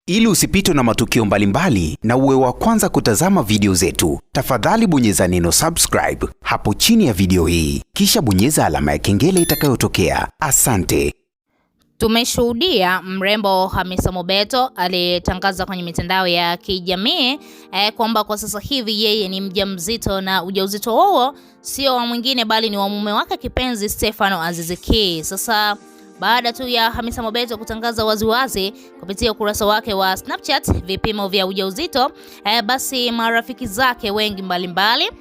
Ili usipitwe na matukio mbalimbali na uwe wa kwanza kutazama video zetu, tafadhali bonyeza neno subscribe hapo chini ya video hii, kisha bonyeza alama ya kengele itakayotokea. Asante. Tumeshuhudia mrembo Hamisa Mobeto alitangaza kwenye mitandao ya kijamii kwamba kwa sasa hivi yeye ni mjamzito, na ujauzito huo sio wa mwingine bali ni wa mume wake kipenzi Stefano Aziz Ki. Sasa baada tu ya Hamisa Mobeto kutangaza waziwazi kupitia ukurasa wake wa Snapchat vipimo vya ujauzito, basi marafiki zake wengi mbalimbali,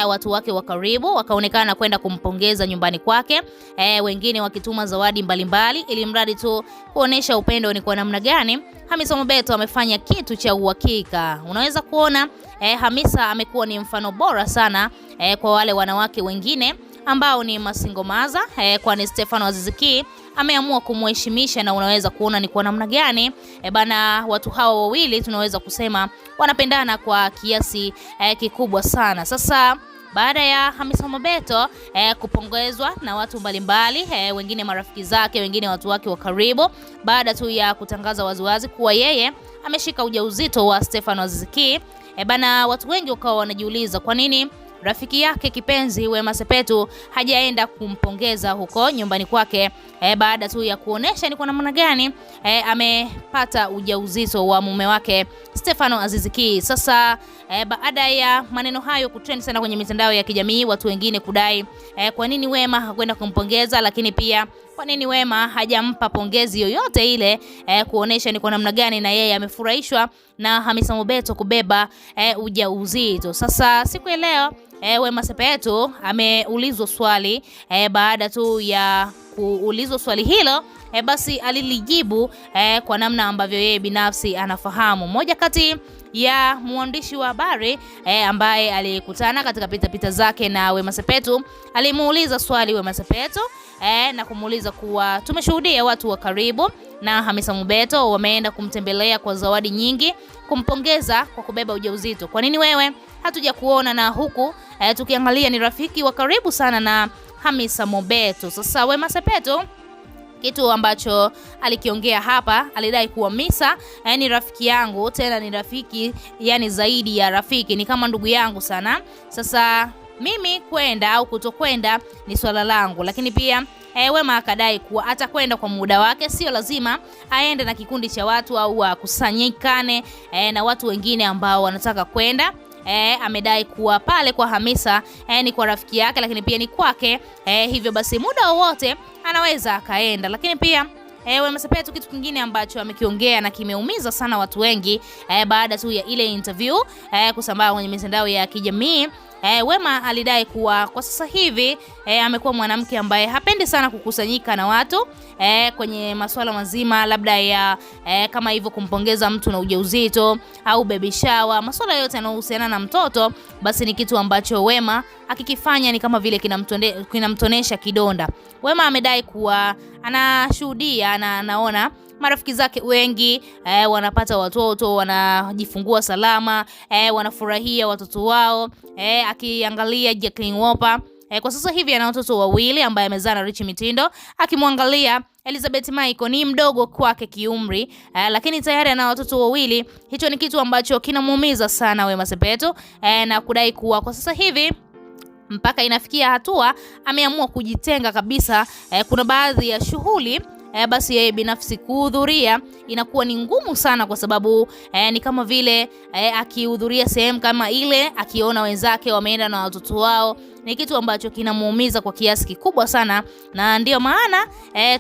watu wake wa karibu wakaonekana kwenda kumpongeza nyumbani kwake, wengine wakituma zawadi mbalimbali ili mradi tu kuonesha upendo ni kwa namna gani Hamisa Mobeto amefanya kitu cha uhakika. Unaweza kuona Hamisa amekuwa ni mfano bora sana kwa wale wanawake wengine ambao ni masingomaza, kwani Stefano Aziz Ki ameamua kumheshimisha, na unaweza kuona ni kwa namna gani bana watu hao wawili tunaweza kusema wanapendana kwa kiasi kikubwa sana. Sasa baada ya Hamisa Mobeto kupongezwa na watu mbalimbali, wengine marafiki zake, wengine watu wake wa karibu, baada tu ya kutangaza waziwazi kuwa yeye ameshika ujauzito wa Stefano Aziz Ki, bana watu wengi wakawa wanajiuliza kwa nini rafiki yake kipenzi Wema Sepetu hajaenda kumpongeza huko nyumbani kwake baada tu ya kuonesha ni kwa namna gani amepata ujauzito wa mume wake Stefano Aziz Ki. Sasa baada ya maneno hayo kutrend sana kwenye mitandao ya kijamii, watu wengine kudai kwa nini Wema hakwenda kumpongeza, lakini pia kwa nini Wema hajampa pongezi yoyote ile kuonesha ni kwa namna gani na yeye amefurahishwa na Hamisa Mobeto kubeba ujauzito. Sasa siku ya leo Wema Sepetu ameulizwa swali, baada tu ya kuulizwa swali hilo basi alilijibu kwa namna ambavyo yeye binafsi anafahamu. Moja kati ya mwandishi wa habari ambaye alikutana katika pitapita zake na Wema Sepetu alimuuliza swali Wema Sepetu na kumuuliza kuwa tumeshuhudia watu wa karibu na Hamisa Mobeto wameenda kumtembelea kwa zawadi nyingi kumpongeza kwa kubeba ujauzito. Kwa nini wewe hatuja kuona? Na huku tukiangalia ni rafiki wa karibu sana na Hamisa Mobeto. Sasa Wema Sepetu kitu ambacho alikiongea hapa, alidai kuwa Hamisa ni rafiki yangu, tena ni rafiki yani zaidi ya rafiki, ni kama ndugu yangu sana. Sasa mimi kwenda au kutokwenda ni swala langu, lakini pia Wema akadai kuwa atakwenda kwa muda wake, sio lazima aende na kikundi cha watu au akusanyikane na watu wengine ambao wanataka kwenda. Amedai kuwa pale kwa Hamisa ni kwa rafiki yake, lakini pia ni kwake, hivyo basi muda wowote anaweza akaenda. Lakini pia Wema Sepetu kitu kingine ambacho amekiongea na kimeumiza sana watu wengi baada tu ya ile interview kusambaa kwenye mitandao ya kijamii, Wema alidai kuwa kwa sasa hivi amekuwa mwanamke ambaye hapendi sana kukusanyika na watu kwenye masuala mazima labda ya kama hivyo kumpongeza mtu na ujauzito au baby shower, masuala yote yanayohusiana na mtoto, basi ni kitu ambacho Wema akikifanya ni kama vile kinamtonesha kidonda. Wema amedai kuwa anashuhudia na anaona marafiki zake wengi wanapata watoto, wanajifungua salama, wanafurahia watoto wao. Akiangalia Jacqueline Wolper kwa sasa hivi ana watoto wawili ambaye amezaa na Rich Mitindo. Akimwangalia Elizabeth Michael ni mdogo kwake kiumri, lakini tayari ana watoto wawili. Hicho ni kitu ambacho kinamuumiza sana Wema Sepetu na kudai kuwa kwa sasa hivi mpaka inafikia hatua ameamua kujitenga kabisa. Kuna baadhi ya shughuli basi yeye binafsi kuhudhuria inakuwa ni ngumu sana, kwa sababu ni kama vile akihudhuria sehemu kama ile akiona wenzake wameenda na watoto wao, ni kitu ambacho kinamuumiza kwa kiasi kikubwa sana. Na ndio maana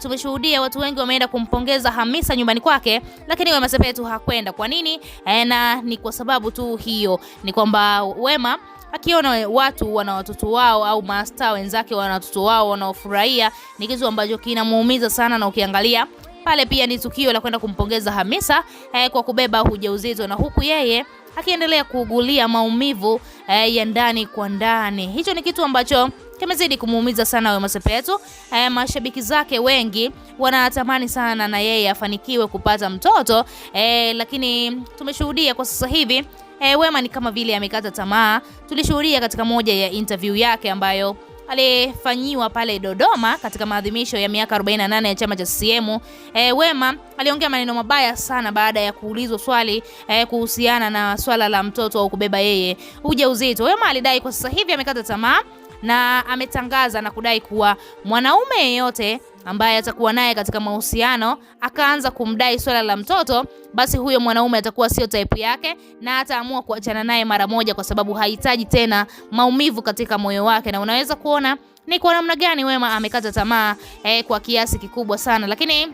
tumeshuhudia watu wengi wameenda kumpongeza Hamisa nyumbani kwake, lakini Wema Sepetu hakwenda. Kwa nini? Na ni kwa sababu tu hiyo, ni kwamba Wema akiona watu wana watoto wao au master wenzake wana watoto wao wanaofurahia, ni kitu ambacho kinamuumiza sana. Na ukiangalia pale pia ni tukio la kwenda kumpongeza Hamisa kwa kubeba ujauzito, na huku yeye akiendelea kuugulia maumivu ya ndani kwa ndani. Hicho ni kitu ambacho kimezidi kumuumiza sana Wema Sepetu. Mashabiki zake wengi wanatamani sana na yeye afanikiwe kupata mtoto, lakini tumeshuhudia kwa sasa hivi Wema ni kama vile amekata tamaa. Tulishuhudia katika moja ya interview yake ambayo alifanyiwa pale Dodoma katika maadhimisho ya miaka 48 ya chama cha CCM, Wema aliongea maneno mabaya sana baada ya kuulizwa swali kuhusiana na swala la mtoto au kubeba yeye ujauzito. Wema alidai kwa sasa hivi amekata tamaa na ametangaza na kudai kuwa mwanaume yeyote ambaye atakuwa naye katika mahusiano akaanza kumdai swala la mtoto, basi huyo mwanaume atakuwa sio type yake na ataamua kuachana naye mara moja, kwa sababu hahitaji tena maumivu katika moyo wake. Na unaweza kuona ni kwa namna gani Wema amekata tamaa kwa kiasi kikubwa sana. Lakini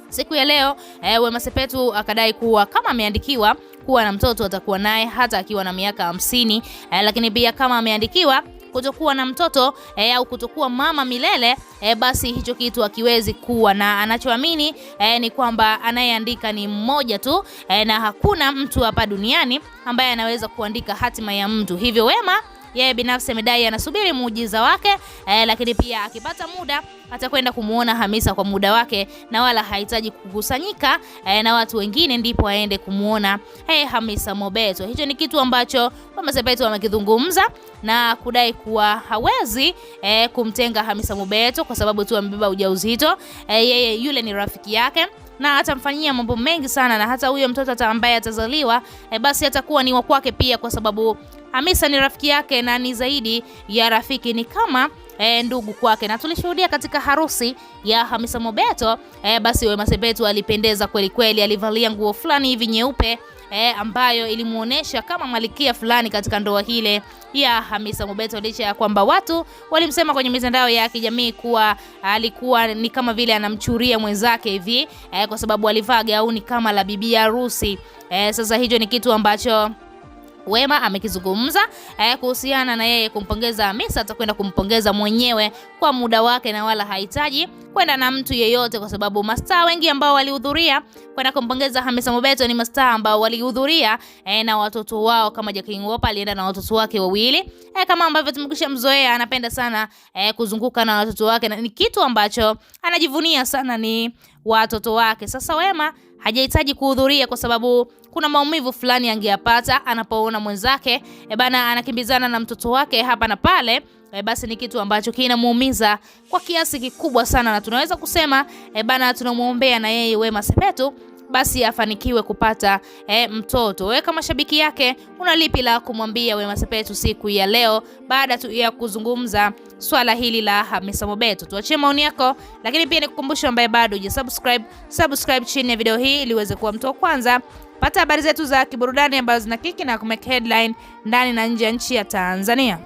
siku ya leo Wema Sepetu akadai kuwa kama ameandikiwa kuwa na mtoto atakuwa naye hata akiwa na miaka 50, lakini pia kama ameandikiwa kutokuwa na mtoto au kutokuwa mama milele, basi hicho kitu hakiwezi kuwa, na anachoamini ni kwamba anayeandika ni mmoja tu, na hakuna mtu hapa duniani ambaye anaweza kuandika hatima ya mtu. Hivyo Wema yeye binafsi amedai anasubiri muujiza wake, lakini pia akipata muda atakwenda kumuona Hamisa kwa muda wake, na wala hahitaji kukusanyika na watu wengine ndipo aende kumuona Hamisa Mobeto. Hicho ni kitu ambacho Wema Sepetu amekizungumza na kudai kuwa hawezi kumtenga Hamisa Mobeto kwa sababu tu amebeba ujauzito. Yeye yule ni rafiki yake na atamfanyia mambo mengi sana, na hata huyo mtoto ambaye atazaliwa basi atakuwa ni wa kwake pia, kwa sababu Hamisa ni rafiki yake na ni zaidi ya rafiki, ni kama ndugu kwake. Na tulishuhudia katika harusi ya Hamisa Mobeto, basi Wema Sepetu alipendeza kweli kweli, alivalia nguo fulani hivi nyeupe ambayo ilimuonesha kama malikia fulani katika ndoa hile ya Hamisa Mobeto, licha ya kwamba watu walimsema kwenye mitandao ya kijamii kuwa alikuwa ni kama vile anamchuria mwenzake hivi kwa sababu alivaa gauni kama la bibi harusi. Sasa hicho ni kitu ambacho Wema amekizungumza kuhusiana na yeye kumpongeza Hamisa. Atakwenda kumpongeza mwenyewe kwa muda wake na wala hahitaji kwenda na mtu yeyote, kwa sababu mastaa wengi ambao walihudhuria kwenda kumpongeza Hamisa Mobeto ni mastaa ambao walihudhuria na watoto wao, kama Jacqueline Wolper alienda na watoto wake wawili, kama ambavyo tumekwisha mzoea, anapenda sana kuzunguka na watoto wake, na ni kitu ambacho anajivunia sana ni watoto wake. Sasa Wema hajahitaji kuhudhuria kwa sababu kuna maumivu fulani angeyapata anapoona mwenzake anakimbizana na mtoto wake hapa na pale. Basi ni kitu ambacho kinamuumiza kwa kiasi kikubwa sana, na tunaweza kusema tunamuombea na yeye Wema Sepetu basi afanikiwe kupata mtoto. Wewe kama shabiki yake una lipi la kumwambia Wema Sepetu siku ya leo baada tu ya kuzungumza swala hili la Hamisa Mobeto? Tuachie maoni yako, lakini pia nikukumbusha ambaye bado subscribe chini ya video hii ili uweze kuwa mtu wa kwanza pata habari zetu za kiburudani ambazo zinakiki na kumake headline ndani na nje ya nchi ya Tanzania.